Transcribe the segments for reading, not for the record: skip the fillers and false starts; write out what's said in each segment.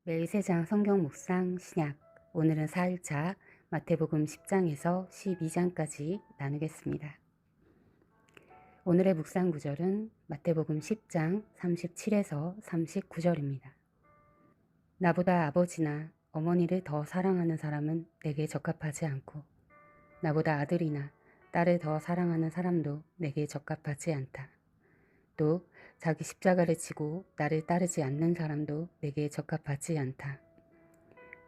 매일 세 장 성경 묵상 신약. 오늘은 4일차 마태복음 10장에서 12장까지 나누겠습니다. 오늘의 묵상 구절은 마태복음 10장 37에서 39절입니다. 나보다 아버지나 어머니를 더 사랑하는 사람은 내게 적합하지 않고 나보다 아들이나 딸을 더 사랑하는 사람도 내게 적합하지 않다. 또 자기 십자가를 지고 나를 따르지 않는 사람도 내게 적합하지 않다.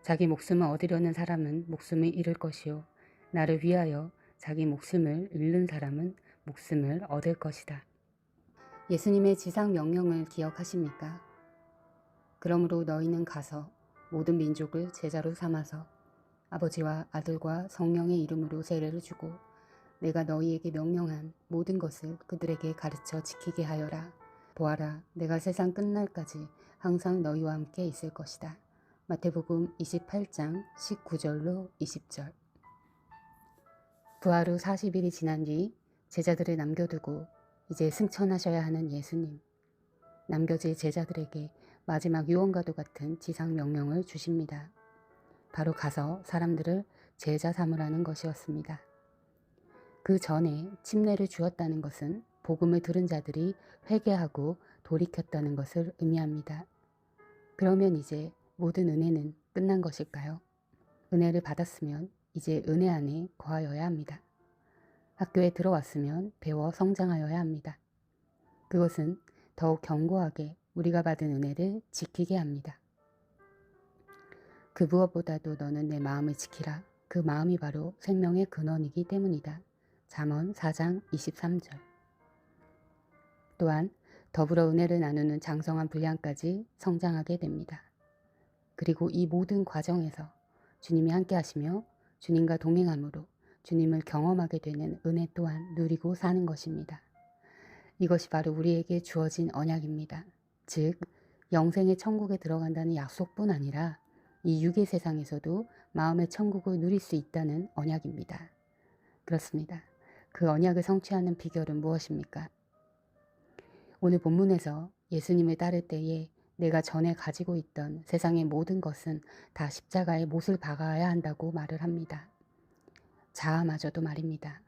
자기 목숨을 얻으려는 사람은 목숨을 잃을 것이요 나를 위하여 자기 목숨을 잃는 사람은 목숨을 얻을 것이다. 예수님의 지상 명령을 기억하십니까? 그러므로 너희는 가서 모든 민족을 제자로 삼아서 아버지와 아들과 성령의 이름으로 세례를 주고 내가 너희에게 명령한 모든 것을 그들에게 가르쳐 지키게 하여라. 보아라, 내가 세상 끝날까지 항상 너희와 함께 있을 것이다. 마태복음 28장 19절로 20절. 부활 후 40일이 지난 뒤 제자들을 남겨두고 이제 승천하셔야 하는 예수님. 남겨질 제자들에게 마지막 유언과도 같은 지상 명령을 주십니다. 바로 가서 사람들을 제자 삼으라는 것이었습니다. 그 전에 침례를 주었다는 것은 복음을 들은 자들이 회개하고 돌이켰다는 것을 의미합니다. 그러면 이제 모든 은혜는 끝난 것일까요? 은혜를 받았으면 이제 은혜 안에 거하여야 합니다. 학교에 들어왔으면 배워 성장하여야 합니다. 그것은 더욱 견고하게 우리가 받은 은혜를 지키게 합니다. 그 무엇보다도 너는 내 마음을 지키라. 그 마음이 바로 생명의 근원이기 때문이다. 잠언 4장 23절. 또한 더불어 은혜를 나누는 장성한 분량까지 성장하게 됩니다. 그리고 이 모든 과정에서 주님이 함께 하시며 주님과 동행함으로 주님을 경험하게 되는 은혜 또한 누리고 사는 것입니다. 이것이 바로 우리에게 주어진 언약입니다. 즉, 영생의 천국에 들어간다는 약속뿐 아니라 이 육의 세상에서도 마음의 천국을 누릴 수 있다는 언약입니다. 그렇습니다. 그 언약을 성취하는 비결은 무엇입니까? 오늘 본문에서 예수님을 따를 때에 내가 전에 가지고 있던 세상의 모든 것은 다 십자가에 못을 박아야 한다고 말을 합니다. 자아마저도 말입니다.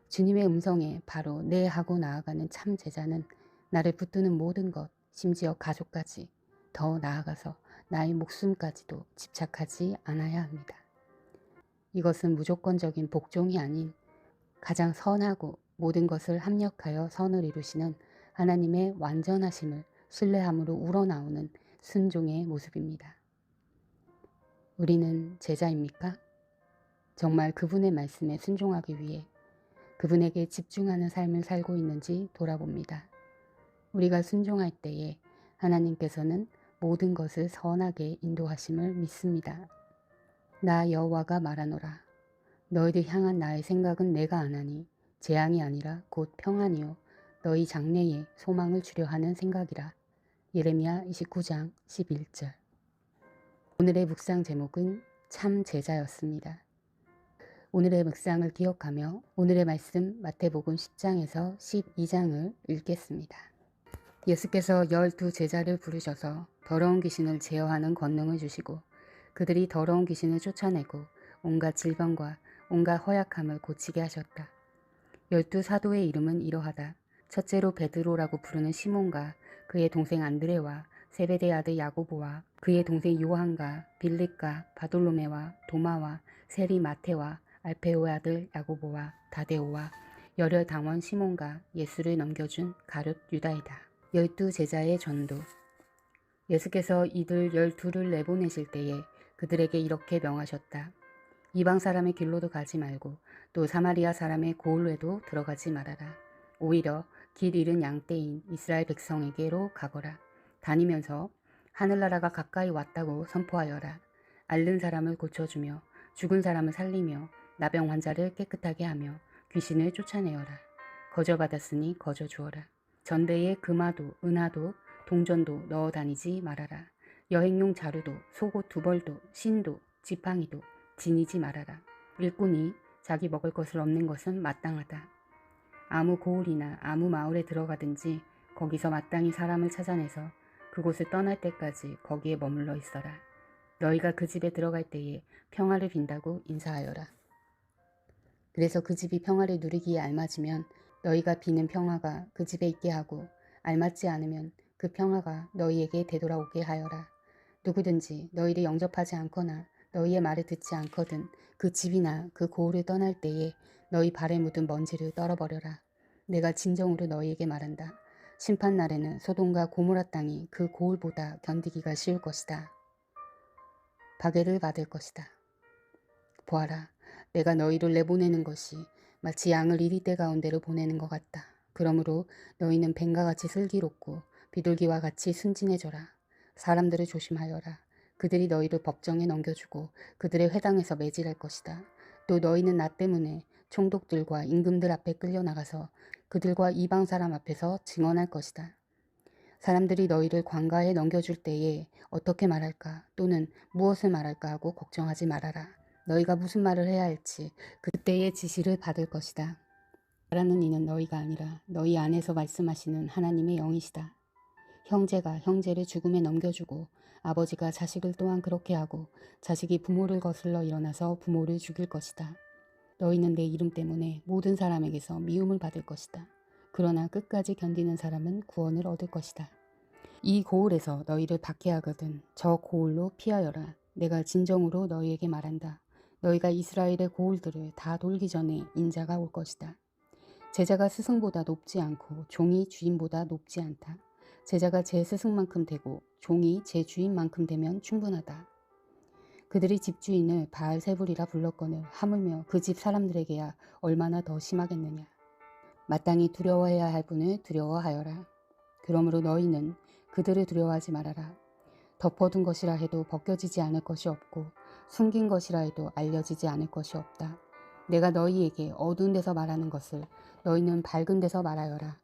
주님의 음성에 바로 네 하고 나아가는 참 제자는 나를 붙드는 모든 것, 심지어 가족까지, 더 나아가서 나의 목숨까지도 집착하지 않아야 합니다. 이것은 무조건적인 복종이 아닌 가장 선하고 모든 것을 합력하여 선을 이루시는 하나님의 완전하심을 신뢰함으로 우러나오는 순종의 모습입니다. 우리는 제자입니까? 정말 그분의 말씀에 순종하기 위해 그분에게 집중하는 삶을 살고 있는지 돌아봅니다. 우리가 순종할 때에 하나님께서는 모든 것을 선하게 인도하심을 믿습니다. 나 여호와가 말하노라. 너희를 향한 나의 생각은 내가 아나니 재앙이 아니라 곧 평안이요 너희 장래에 소망을 주려 하는 생각이라. 예레미야 29장 11절. 오늘의 묵상 제목은 참 제자였습니다. 오늘의 묵상을 기억하며 오늘의 말씀 마태복음 10장에서 12장을 읽겠습니다. 예수께서 12 제자를 부르셔서 더러운 귀신을 제어하는 권능을 주시고 그들이 더러운 귀신을 쫓아내고 온갖 질병과 온갖 허약함을 고치게 하셨다. 12 사도의 이름은 이러하다. 첫째로 베드로라고 부르는 시몬과 그의 동생 안드레와 세베대의 아들 야고보와 그의 동생 요한과 빌립과 바돌로메와 도마와 세리 마테와 알페오의 아들 야고보와 다데오와 열혈 당원 시몬과 예수를 넘겨준 가룟 유다이다. 12 제자의 전도. 예수께서 이들 12를 내보내실 때에 그들에게 이렇게 명하셨다. 이방 사람의 길로도 가지 말고 또 사마리아 사람의 고을에도 들어가지 말아라. 오히려 길 잃은 양떼인 이스라엘 백성에게로 가거라. 다니면서 하늘나라가 가까이 왔다고 선포하여라. 앓는 사람을 고쳐주며 죽은 사람을 살리며 나병 환자를 깨끗하게 하며 귀신을 쫓아내어라. 거저받았으니 거저주어라. 전대에 금화도 은화도 동전도 넣어 다니지 말아라. 여행용 자루도 속옷 2벌도 신도 지팡이도 지니지 말아라. 일꾼이 자기 먹을 것을 얻는 것은 마땅하다. 아무 고을이나 아무 마을에 들어가든지 거기서 마땅히 사람을 찾아내서 그곳을 떠날 때까지 거기에 머물러 있어라. 너희가 그 집에 들어갈 때에 평화를 빈다고 인사하여라. 그래서 그 집이 평화를 누리기에 알맞으면 너희가 비는 평화가 그 집에 있게 하고 알맞지 않으면 그 평화가 너희에게 되돌아오게 하여라. 누구든지 너희를 영접하지 않거나 너희의 말을 듣지 않거든 그 집이나 그 고을을 떠날 때에 너희 발에 묻은 먼지를 떨어버려라. 내가 진정으로 너희에게 말한다. 심판날에는 소돔과 고모라 땅이 그 고을보다 견디기가 쉬울 것이다. 박해를 받을 것이다. 보아라, 내가 너희를 내보내는 것이 마치 양을 이리떼 가운데로 보내는 것 같다. 그러므로 너희는 뱀과 같이 슬기롭고 비둘기와 같이 순진해져라. 사람들을 조심하여라. 그들이 너희를 법정에 넘겨주고 그들의 회당에서 매질할 것이다. 또 너희는 나 때문에 총독들과 임금들 앞에 끌려나가서 그들과 이방 사람 앞에서 증언할 것이다. 사람들이 너희를 관가에 넘겨줄 때에 어떻게 말할까 또는 무엇을 말할까 하고 걱정하지 말아라. 너희가 무슨 말을 해야 할지 그때의 지시를 받을 것이다. 말하는 이는 너희가 아니라 너희 안에서 말씀하시는 하나님의 영이시다. 형제가 형제를 죽음에 넘겨주고 아버지가 자식을 또한 그렇게 하고 자식이 부모를 거슬러 일어나서 부모를 죽일 것이다. 너희는 내 이름 때문에 모든 사람에게서 미움을 받을 것이다. 그러나 끝까지 견디는 사람은 구원을 얻을 것이다. 이 고을에서 너희를 박해하거든 저 고을로 피하여라. 내가 진정으로 너희에게 말한다. 너희가 이스라엘의 고을들을 다 돌기 전에 인자가 올 것이다. 제자가 스승보다 높지 않고 종이 주인보다 높지 않다. 제자가 제 스승만큼 되고 종이 제 주인만큼 되면 충분하다. 그들이 집주인을 바알세불이라 불렀거늘 하물며 그 집 사람들에게야 얼마나 더 심하겠느냐. 마땅히 두려워해야 할 분을 두려워하여라. 그러므로 너희는 그들을 두려워하지 말아라. 덮어둔 것이라 해도 벗겨지지 않을 것이 없고 숨긴 것이라 해도 알려지지 않을 것이 없다. 내가 너희에게 어두운 데서 말하는 것을 너희는 밝은 데서 말하여라.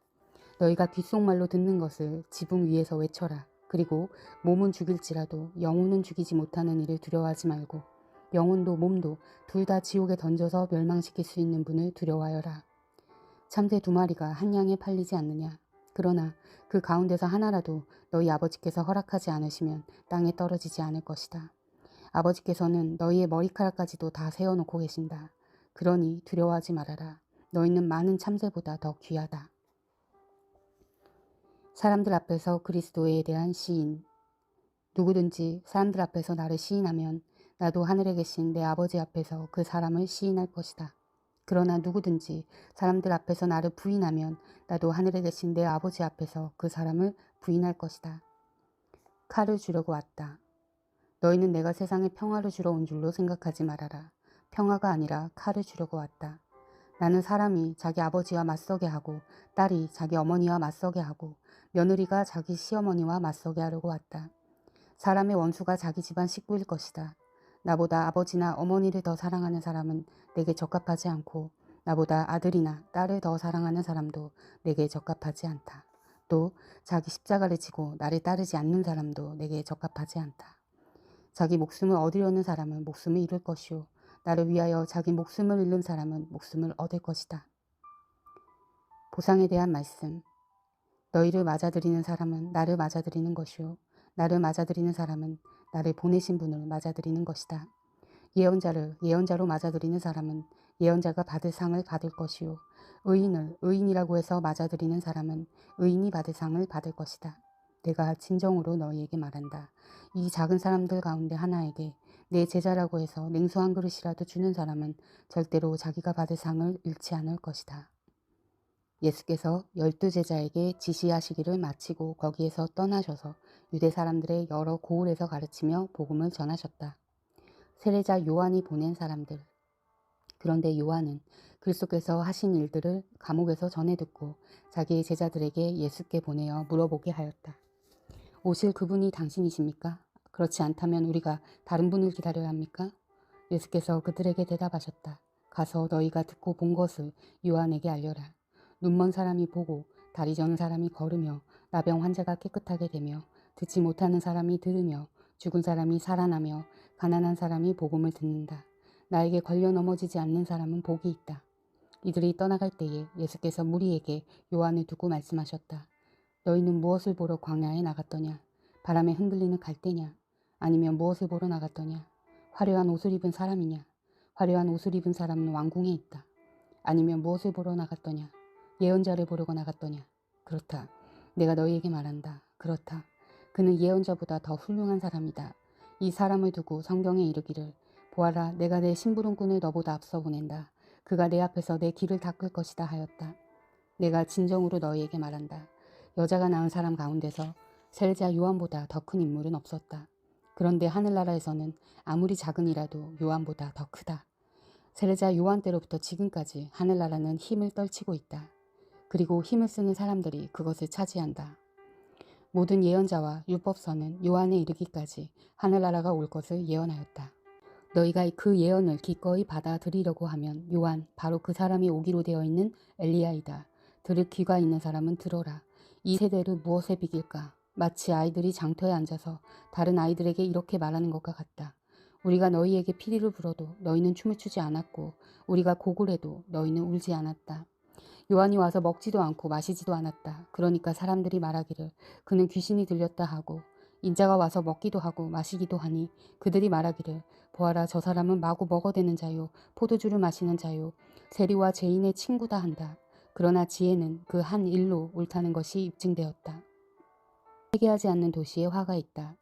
너희가 귓속말로 듣는 것을 지붕 위에서 외쳐라. 그리고 몸은 죽일지라도 영혼은 죽이지 못하는 일을 두려워하지 말고 영혼도 몸도 둘 다 지옥에 던져서 멸망시킬 수 있는 분을 두려워하여라. 참새 2마리가 한 양에 팔리지 않느냐. 그러나 그 가운데서 하나라도 너희 아버지께서 허락하지 않으시면 땅에 떨어지지 않을 것이다. 아버지께서는 너희의 머리카락까지도 다 세워놓고 계신다. 그러니 두려워하지 말아라. 너희는 많은 참새보다 더 귀하다. 사람들 앞에서 그리스도에 대한 시인. 누구든지 사람들 앞에서 나를 시인하면 나도 하늘에 계신 내 아버지 앞에서 그 사람을 시인할 것이다. 그러나 누구든지 사람들 앞에서 나를 부인하면 나도 하늘에 계신 내 아버지 앞에서 그 사람을 부인할 것이다. 칼을 주려고 왔다. 너희는 내가 세상에 평화를 주러 온 줄로 생각하지 말아라. 평화가 아니라 칼을 주려고 왔다. 나는 사람이 자기 아버지와 맞서게 하고 딸이 자기 어머니와 맞서게 하고 며느리가 자기 시어머니와 맞서게 하려고 왔다. 사람의 원수가 자기 집안 식구일 것이다. 나보다 아버지나 어머니를 더 사랑하는 사람은 내게 적합하지 않고 나보다 아들이나 딸을 더 사랑하는 사람도 내게 적합하지 않다. 또 자기 십자가를 지고 나를 따르지 않는 사람도 내게 적합하지 않다. 자기 목숨을 얻으려는 사람은 목숨을 잃을 것이요 나를 위하여 자기 목숨을 잃는 사람은 목숨을 얻을 것이다. 보상에 대한 말씀. 너희를 맞아들이는 사람은 나를 맞아들이는 것이요 나를 맞아들이는 사람은 나를 보내신 분을 맞아들이는 것이다. 예언자를 예언자로 맞아들이는 사람은 예언자가 받을 상을 받을 것이요 의인을 의인이라고 해서 맞아들이는 사람은 의인이 받을 상을 받을 것이다. 내가 진정으로 너희에게 말한다. 이 작은 사람들 가운데 하나에게 내 제자라고 해서 냉수 한 그릇이라도 주는 사람은 절대로 자기가 받을 상을 잃지 않을 것이다. 예수께서 12제자에게 지시하시기를 마치고 거기에서 떠나셔서 유대 사람들의 여러 고을에서 가르치며 복음을 전하셨다. 세례자 요한이 보낸 사람들. 그런데 요한은 그리스도께서 하신 일들을 감옥에서 전해 듣고 자기의 제자들에게 예수께 보내어 물어보게 하였다. 오실 그분이 당신이십니까? 그렇지 않다면 우리가 다른 분을 기다려야 합니까? 예수께서 그들에게 대답하셨다. 가서 너희가 듣고 본 것을 요한에게 알려라. 눈먼 사람이 보고 다리 저는 사람이 걸으며 나병 환자가 깨끗하게 되며 듣지 못하는 사람이 들으며 죽은 사람이 살아나며 가난한 사람이 복음을 듣는다. 나에게 걸려 넘어지지 않는 사람은 복이 있다. 이들이 떠나갈 때에 예수께서 무리에게 요한을 두고 말씀하셨다. 너희는 무엇을 보러 광야에 나갔더냐? 바람에 흔들리는 갈대냐? 아니면 무엇을 보러 나갔더냐? 화려한 옷을 입은 사람이냐? 화려한 옷을 입은 사람은 왕궁에 있다. 아니면 무엇을 보러 나갔더냐? 예언자를 보려고 나갔더냐? 그렇다. 내가 너희에게 말한다. 그렇다. 그는 예언자보다 더 훌륭한 사람이다. 이 사람을 두고 성경에 이르기를 보아라 내가 내 심부름꾼을 너보다 앞서 보낸다. 그가 내 앞에서 내 길을 닦을 것이다 하였다. 내가 진정으로 너희에게 말한다. 여자가 낳은 사람 가운데서 세례자 요한보다 더 큰 인물은 없었다. 그런데 하늘나라에서는 아무리 작은 이라도 요한보다 더 크다. 세례자 요한 때로부터 지금까지 하늘나라는 힘을 떨치고 있다. 그리고 힘을 쓰는 사람들이 그것을 차지한다. 모든 예언자와 율법서는 요한에 이르기까지 하늘나라가 올 것을 예언하였다. 너희가 그 예언을 기꺼이 받아들이려고 하면 요한 바로 그 사람이 오기로 되어 있는 엘리야이다. 들을 귀가 있는 사람은 들어라. 이 세대를 무엇에 비길까? 마치 아이들이 장터에 앉아서 다른 아이들에게 이렇게 말하는 것과 같다. 우리가 너희에게 피리를 불어도 너희는 춤을 추지 않았고 우리가 고골해도 너희는 울지 않았다. 요한이 와서 먹지도 않고 마시지도 않았다. 그러니까 사람들이 말하기를 그는 귀신이 들렸다 하고 인자가 와서 먹기도 하고 마시기도 하니 그들이 말하기를 보아라 저 사람은 마구 먹어대는 자요 포도주를 마시는 자요 세리와 죄인의 친구다 한다. 그러나 지혜는 그 한 일로 옳다는 것이 입증되었다. 회개하지 않는 도시에 화가 있다.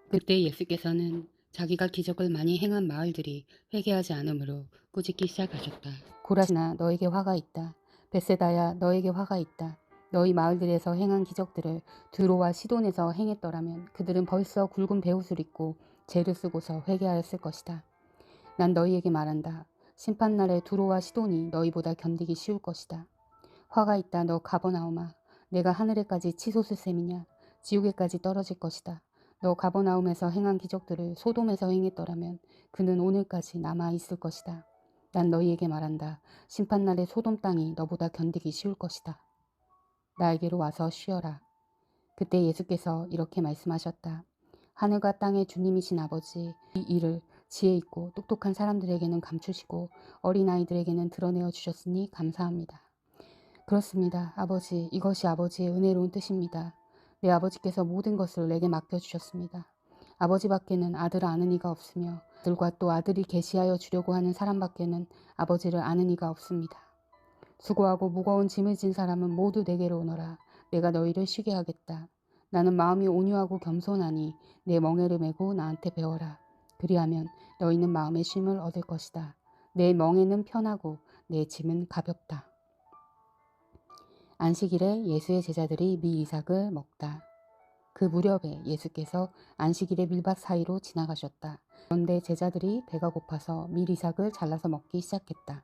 그때 예수께서는 자기가 기적을 많이 행한 마을들이 회개하지 않으므로 꾸짖기 시작하셨다. 고라시나 너에게 화가 있다. 벳세다야 너에게 화가 있다. 너희 마을들에서 행한 기적들을 두로와 시돈에서 행했더라면 그들은 벌써 굵은 베옷을 입고 죄를 쓰고서 회개하였을 것이다. 난 너희에게 말한다. 심판날에 두로와 시돈이 너희보다 견디기 쉬울 것이다. 화가 있다 너 가버나움아. 내가 하늘에까지 치솟을 셈이냐. 지옥에까지 떨어질 것이다. 너 가버나움에서 행한 기적들을 소돔에서 행했더라면 그는 오늘까지 남아 있을 것이다. 난 너희에게 말한다. 심판날에 소돔 땅이 너보다 견디기 쉬울 것이다. 나에게로 와서 쉬어라. 그때 예수께서 이렇게 말씀하셨다. 하늘과 땅의 주님이신 아버지, 이 일을 지혜 있고 똑똑한 사람들에게는 감추시고 어린아이들에게는 드러내어 주셨으니 감사합니다. 그렇습니다. 아버지, 이것이 아버지의 은혜로운 뜻입니다. 내 아버지께서 모든 것을 내게 맡겨주셨습니다. 아버지밖에는 아들을 아는 이가 없으며 아들과 또 아들이 계시하여 주려고 하는 사람밖에는 아버지를 아는 이가 없습니다. 수고하고 무거운 짐을 진 사람은 모두 내게로 오너라. 내가 너희를 쉬게 하겠다. 나는 마음이 온유하고 겸손하니 내 멍에를 메고 나한테 배워라. 그리하면 너희는 마음의 쉼을 얻을 것이다. 내 멍에는 편하고 내 짐은 가볍다. 안식일에 예수의 제자들이 밀 이삭을 먹다. 그 무렵에 예수께서 안식일의 밀밭 사이로 지나가셨다. 그런데 제자들이 배가 고파서 밀 이삭을 잘라서 먹기 시작했다.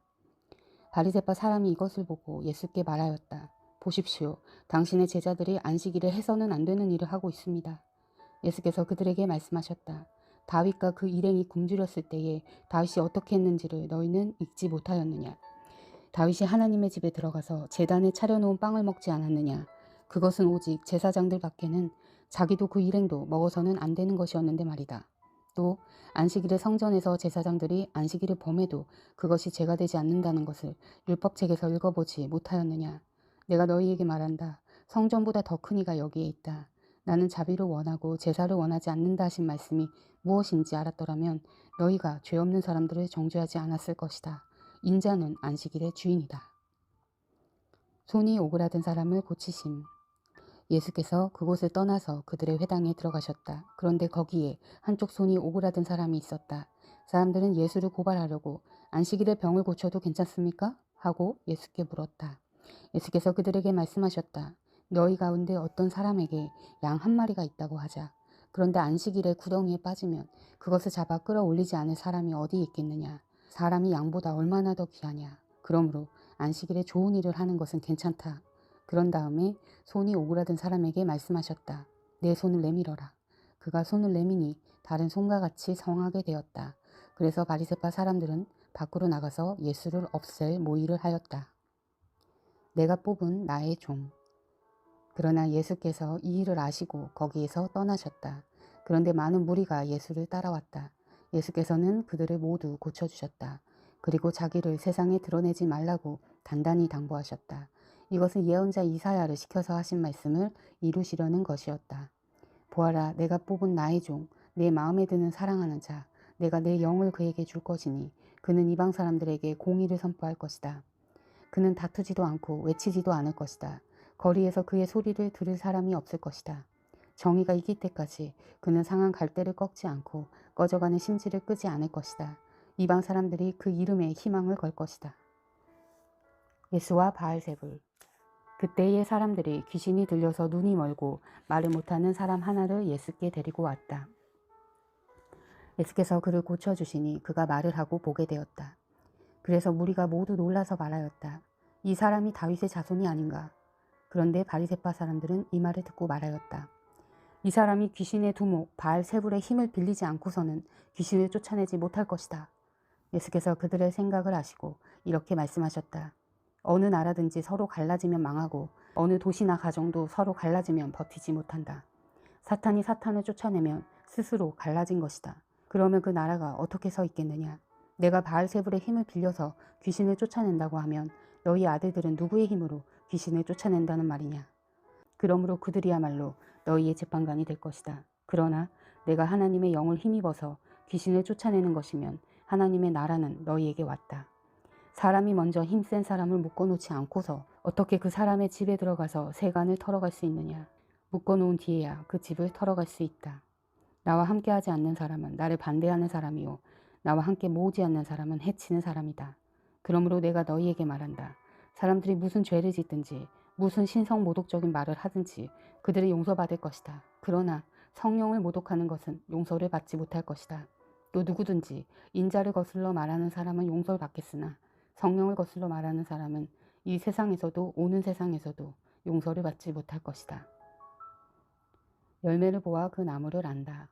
바리새파 사람이 이것을 보고 예수께 말하였다. 보십시오. 당신의 제자들이 안식일에 해서는 안 되는 일을 하고 있습니다. 예수께서 그들에게 말씀하셨다. 다윗과 그 일행이 굶주렸을 때에 다윗이 어떻게 했는지를 너희는 읽지 못하였느냐. 다윗이 하나님의 집에 들어가서 제단에 차려놓은 빵을 먹지 않았느냐. 그것은 오직 제사장들밖에는 자기도 그 일행도 먹어서는 안 되는 것이었는데 말이다. 또 안식일에 성전에서 제사장들이 안식일을 범해도 그것이 죄가 되지 않는다는 것을 율법책에서 읽어보지 못하였느냐. 내가 너희에게 말한다. 성전보다 더 큰 이가 여기에 있다. 나는 자비를 원하고 제사를 원하지 않는다 하신 말씀이 무엇인지 알았더라면 너희가 죄 없는 사람들을 정죄하지 않았을 것이다. 인자는 안식일의 주인이다. 손이 오그라든 사람을 고치심. 예수께서 그곳을 떠나서 그들의 회당에 들어가셨다. 그런데 거기에 한쪽 손이 오그라든 사람이 있었다. 사람들은 예수를 고발하려고 안식일에 병을 고쳐도 괜찮습니까? 하고 예수께 물었다. 예수께서 그들에게 말씀하셨다. 너희 가운데 어떤 사람에게 양 한 마리가 있다고 하자. 그런데 안식일에 구덩이에 빠지면 그것을 잡아 끌어올리지 않을 사람이 어디 있겠느냐. 사람이 양보다 얼마나 더 귀하냐. 그러므로 안식일에 좋은 일을 하는 것은 괜찮다. 그런 다음에 손이 오그라든 사람에게 말씀하셨다. 내 손을 내밀어라. 그가 손을 내미니 다른 손과 같이 성하게 되었다. 그래서 바리새파 사람들은 밖으로 나가서 예수를 없앨 모의를 하였다. 내가 뽑은 나의 종. 그러나 예수께서 이 일을 아시고 거기에서 떠나셨다. 그런데 많은 무리가 예수를 따라왔다. 예수께서는 그들을 모두 고쳐주셨다. 그리고 자기를 세상에 드러내지 말라고 단단히 당부하셨다. 이것은 예언자 이사야를 시켜서 하신 말씀을 이루시려는 것이었다. 보아라, 내가 뽑은 나의 종, 내 마음에 드는 사랑하는 자, 내가 내 영을 그에게 줄 것이니 그는 이방 사람들에게 공의를 선포할 것이다. 그는 다투지도 않고 외치지도 않을 것이다. 거리에서 그의 소리를 들을 사람이 없을 것이다. 정의가 이길 때까지 그는 상한 갈대를 꺾지 않고 꺼져가는 심지를 끄지 않을 것이다. 이방 사람들이 그 이름에 희망을 걸 것이다. 예수와 바알세불. 그때의 사람들이 귀신이 들려서 눈이 멀고 말을 못하는 사람 하나를 예수께 데리고 왔다. 예수께서 그를 고쳐주시니 그가 말을 하고 보게 되었다. 그래서 무리가 모두 놀라서 말하였다. 이 사람이 다윗의 자손이 아닌가? 그런데 바리새파 사람들은 이 말을 듣고 말하였다. 이 사람이 귀신의 두목 바알세불의 힘을 빌리지 않고서는 귀신을 쫓아내지 못할 것이다. 예수께서 그들의 생각을 아시고 이렇게 말씀하셨다. 어느 나라든지 서로 갈라지면 망하고 어느 도시나 가정도 서로 갈라지면 버티지 못한다. 사탄이 사탄을 쫓아내면 스스로 갈라진 것이다. 그러면 그 나라가 어떻게 서 있겠느냐? 내가 바알세불의 힘을 빌려서 귀신을 쫓아낸다고 하면 너희 아들들은 누구의 힘으로 귀신을 쫓아낸다는 말이냐? 그러므로 그들이야말로 너희의 재판관이 될 것이다. 그러나 내가 하나님의 영을 힘입어서 귀신을 쫓아내는 것이면 하나님의 나라는 너희에게 왔다. 사람이 먼저 힘센 사람을 묶어놓지 않고서 어떻게 그 사람의 집에 들어가서 세간을 털어갈 수 있느냐? 묶어놓은 뒤에야 그 집을 털어갈 수 있다. 나와 함께하지 않는 사람은 나를 반대하는 사람이요 나와 함께 모으지 않는 사람은 해치는 사람이다. 그러므로 내가 너희에게 말한다. 사람들이 무슨 죄를 짓든지 무슨 신성 모독적인 말을 하든지 그들을 용서받을 것이다. 그러나 성령을 모독하는 것은 용서를 받지 못할 것이다. 또 누구든지 인자를 거슬러 말하는 사람은 용서를 받겠으나 성령을 거슬러 말하는 사람은 이 세상에서도 오는 세상에서도 용서를 받지 못할 것이다. 열매를 보아 그 나무를 안다.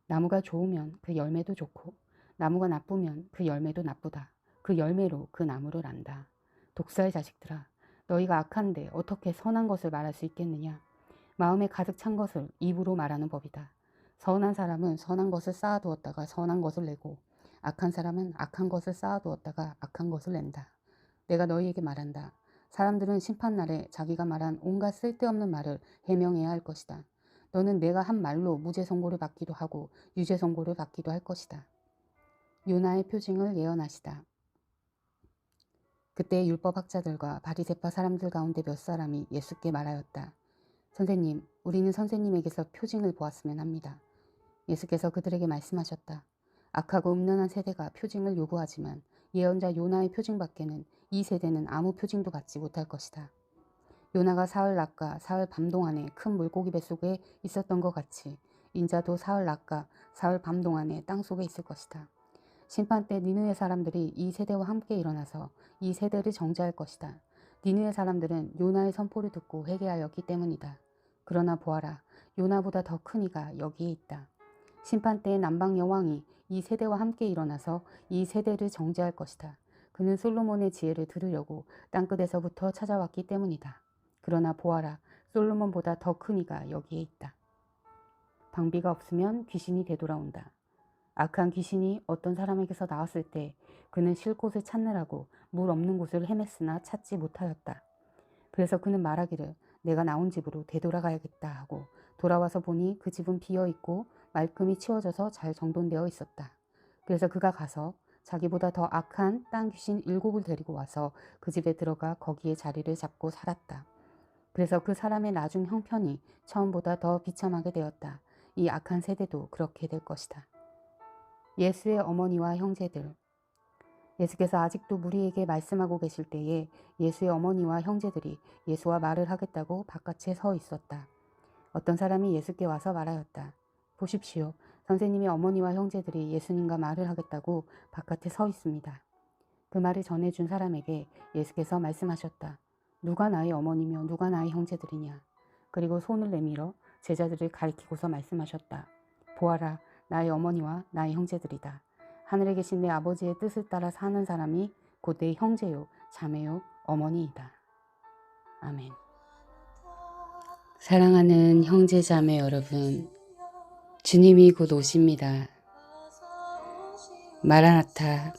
나무가 좋으면 그 열매도 좋고 나무가 나쁘면 그 열매도 나쁘다. 그 열매로 그 나무를 안다. 독사의 자식들아, 너희가 악한데 어떻게 선한 것을 말할 수 있겠느냐? 마음에 가득 찬 것을 입으로 말하는 법이다. 선한 사람은 선한 것을 쌓아두었다가 선한 것을 내고 악한 사람은 악한 것을 쌓아두었다가 악한 것을 낸다. 내가 너희에게 말한다. 사람들은 심판날에 자기가 말한 온갖 쓸데없는 말을 해명해야 할 것이다. 너는 내가 한 말로 무죄 선고를 받기도 하고 유죄 선고를 받기도 할 것이다. 요나의 표징을 예언하시다. 그때 율법학자들과 바리새파 사람들 가운데 몇 사람이 예수께 말하였다. 선생님, 우리는 선생님에게서 표징을 보았으면 합니다. 예수께서 그들에게 말씀하셨다. 악하고 음란한 세대가 표징을 요구하지만 예언자 요나의 표징밖에는 이 세대는 아무 표징도 받지 못할 것이다. 요나가 사흘 낮과 사흘 밤 동안에 큰 물고기 뱃속에 있었던 것 같이 인자도 사흘 낮과 사흘 밤 동안에 땅속에 있을 것이다. 심판 때 니느웨 사람들이 이 세대와 함께 일어나서 이 세대를 정죄할 것이다. 니느웨 사람들은 요나의 선포를 듣고 회개하였기 때문이다. 그러나 보아라, 요나보다 더 큰 이가 여기에 있다. 심판 때에 남방 여왕이 이 세대와 함께 일어나서 이 세대를 정죄할 것이다. 그는 솔로몬의 지혜를 들으려고 땅끝에서부터 찾아왔기 때문이다. 그러나 보아라, 솔로몬보다 더 큰 이가 여기에 있다. 방비가 없으면 귀신이 되돌아온다. 악한 귀신이 어떤 사람에게서 나왔을 때 그는 쉴 곳을 찾느라고 물 없는 곳을 헤맸으나 찾지 못하였다. 그래서 그는 말하기를 내가 나온 집으로 되돌아가야겠다 하고 돌아와서 보니 그 집은 비어있고 말끔히 치워져서 잘 정돈되어 있었다. 그래서 그가 가서 자기보다 더 악한 땅 귀신 7을 데리고 와서 그 집에 들어가 거기에 자리를 잡고 살았다. 그래서 그 사람의 나중 형편이 처음보다 더 비참하게 되었다. 이 악한 세대도 그렇게 될 것이다. 예수의 어머니와 형제들. 예수께서 아직도 무리에게 말씀하고 계실 때에 예수의 어머니와 형제들이 예수와 말을 하겠다고 바깥에 서 있었다. 어떤 사람이 예수께 와서 말하였다. 보십시오. 선생님의 어머니와 형제들이 예수님과 말을 하겠다고 바깥에 서 있습니다. 그 말을 전해준 사람에게 예수께서 말씀하셨다. 누가 나의 어머니며 누가 나의 형제들이냐. 그리고 손을 내밀어 제자들을 가리키고서 말씀하셨다. 보아라, 나의 어머니와 나의 형제들이다. 하늘에 계신 내 아버지의 뜻을 따라 사는 사람이 곧 내 형제요, 자매요, 어머니이다. 아멘. 사랑하는 형제 자매 여러분, 주님이 곧 오십니다. 마라나타,